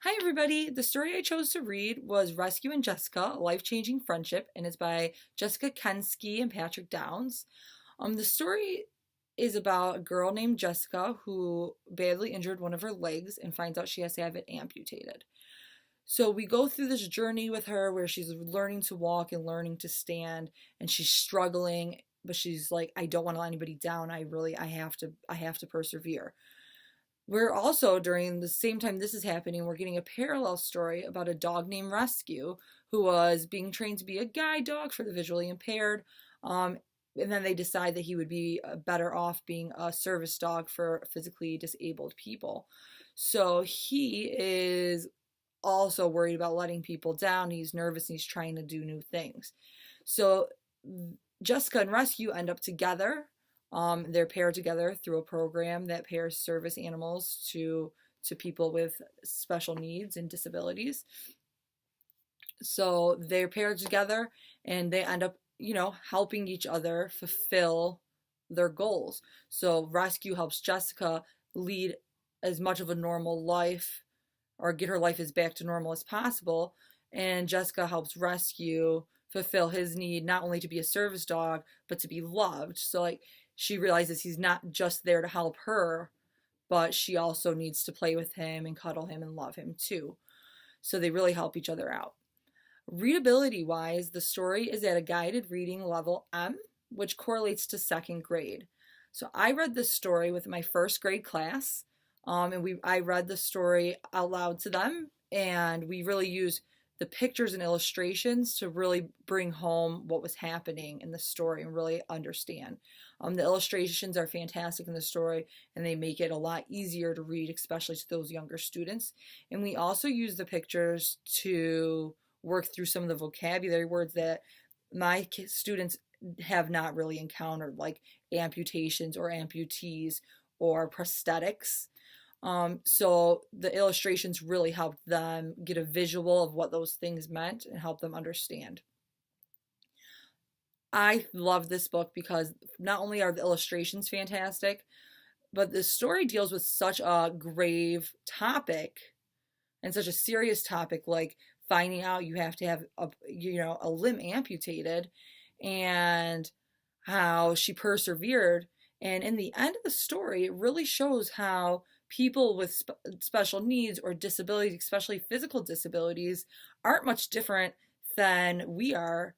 Hi, everybody. The story I chose to read was Rescue and Jessica, A Life-Changing Friendship, and it's by Jessica Kensky and Patrick Downs. The story is about a girl named Jessica who badly injured one of her legs and finds out she has to have it amputated. So we go through this journey with her where she's learning to walk and learning to stand, and she's struggling, but she's like, I don't want to let anybody down. I have to persevere. We're also, during the same time this is happening, we're getting a parallel story about a dog named Rescue who was being trained to be a guide dog for the visually impaired. And then they decide that he would be better off being a service dog for physically disabled people. So he is also worried about letting people down. He's nervous and he's trying to do new things. So Jessica and Rescue end up together. They're paired together through a program that pairs service animals to people with special needs and disabilities. So they're paired together and they end up, helping each other fulfill their goals. So Rescue helps Jessica lead as much of a normal life or get her life as back to normal as possible. And Jessica helps Rescue fulfill his need not only to be a service dog, but to be loved. So, like, she realizes he's not just there to help her, but she also needs to play with him and cuddle him and love him too. So they really help each other out. Readability wise, the story is at a guided reading level M, which correlates to second grade. So I read this story with my first grade class, and I read the story out loud to them, and we really used the pictures and illustrations to really bring home what was happening in the story and really understand. The illustrations are fantastic in the story, and they make it a lot easier to read, especially to those younger students. And we also use the pictures to work through some of the vocabulary words that my students have not really encountered, like amputations or amputees or prosthetics. So the illustrations really helped them get a visual of what those things meant and help them understand. I love this book because not only are the illustrations fantastic, but the story deals with such a grave topic and such a serious topic, like finding out you have to have a limb amputated, and how she persevered. And in the end of the story, it really shows how people with special needs or disabilities, especially physical disabilities, aren't much different than we are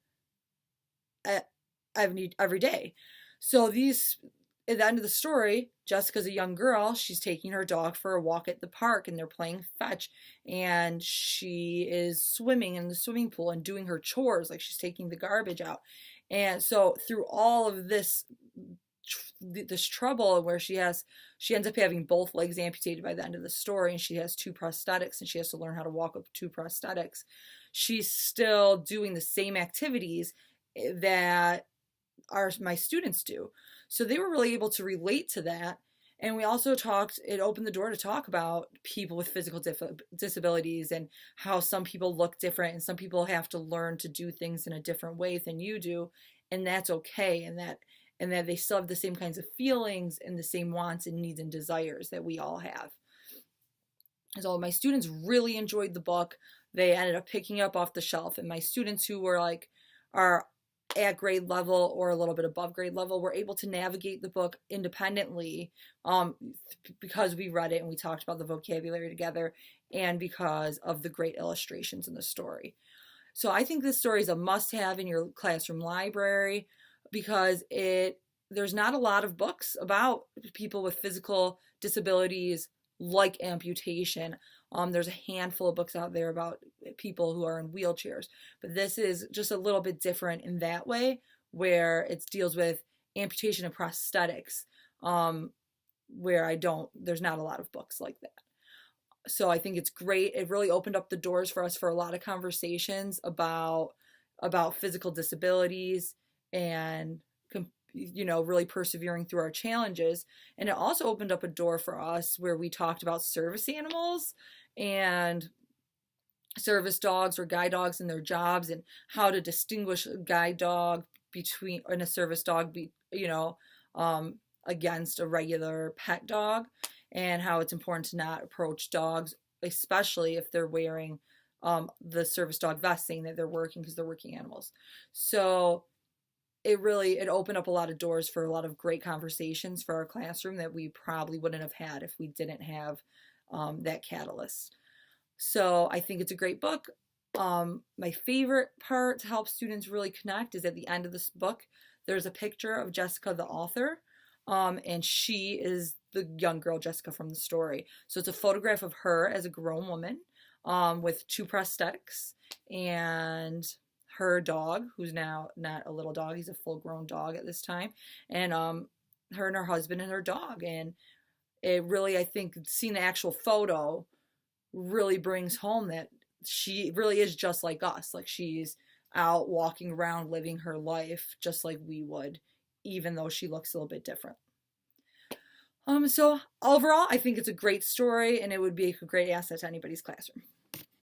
every day. So at the end of the story, Jessica's a young girl. She's taking her dog for a walk at the park and they're playing fetch, and she is swimming in the swimming pool and doing her chores, like she's taking the garbage out. And so through all of this trouble, where she ends up having both legs amputated by the end of the story, and she has two prosthetics and she has to learn how to walk with two prosthetics, she's still doing the same activities that my students do. So they were really able to relate to that. And we also it opened the door to talk about people with physical disabilities and how some people look different and some people have to learn to do things in a different way than you do. And that's okay. And that they still have the same kinds of feelings and the same wants and needs and desires that we all have. So my students really enjoyed the book. They ended up picking up off the shelf, and my students who are at grade level or a little bit above grade level were able to navigate the book independently, because we read it and we talked about the vocabulary together, and because of the great illustrations in the story. So I think this story is a must-have in your classroom library, because there's not a lot of books about people with physical disabilities like amputation. There's a handful of books out there about people who are in wheelchairs, but this is just a little bit different in that way, where it deals with amputation and prosthetics, where there's not a lot of books like that. So I think it's great. It really opened up the doors for us for a lot of conversations about physical disabilities and really persevering through our challenges. And it also opened up a door for us where we talked about service animals and service dogs or guide dogs and their jobs, and how to distinguish a guide dog and a service dog against a regular pet dog, and how it's important to not approach dogs especially if they're wearing the service dog vest, saying that they're working because they're working animals. So it opened up a lot of doors for a lot of great conversations for our classroom that we probably wouldn't have had if we didn't have that catalyst. So I think it's a great book. My favorite part to help students really connect is at the end of this book, there's a picture of Jessica, the author, and she is the young girl Jessica from the story. So it's a photograph of her as a grown woman with two prosthetics and her dog, who's now not a little dog, he's a full-grown dog at this time, and her and her husband and her dog. And it really, I think, seeing the actual photo really brings home that she really is just like us. Like, she's out walking around living her life just like we would, even though she looks a little bit different. So overall, I think it's a great story, and it would be a great asset to anybody's classroom.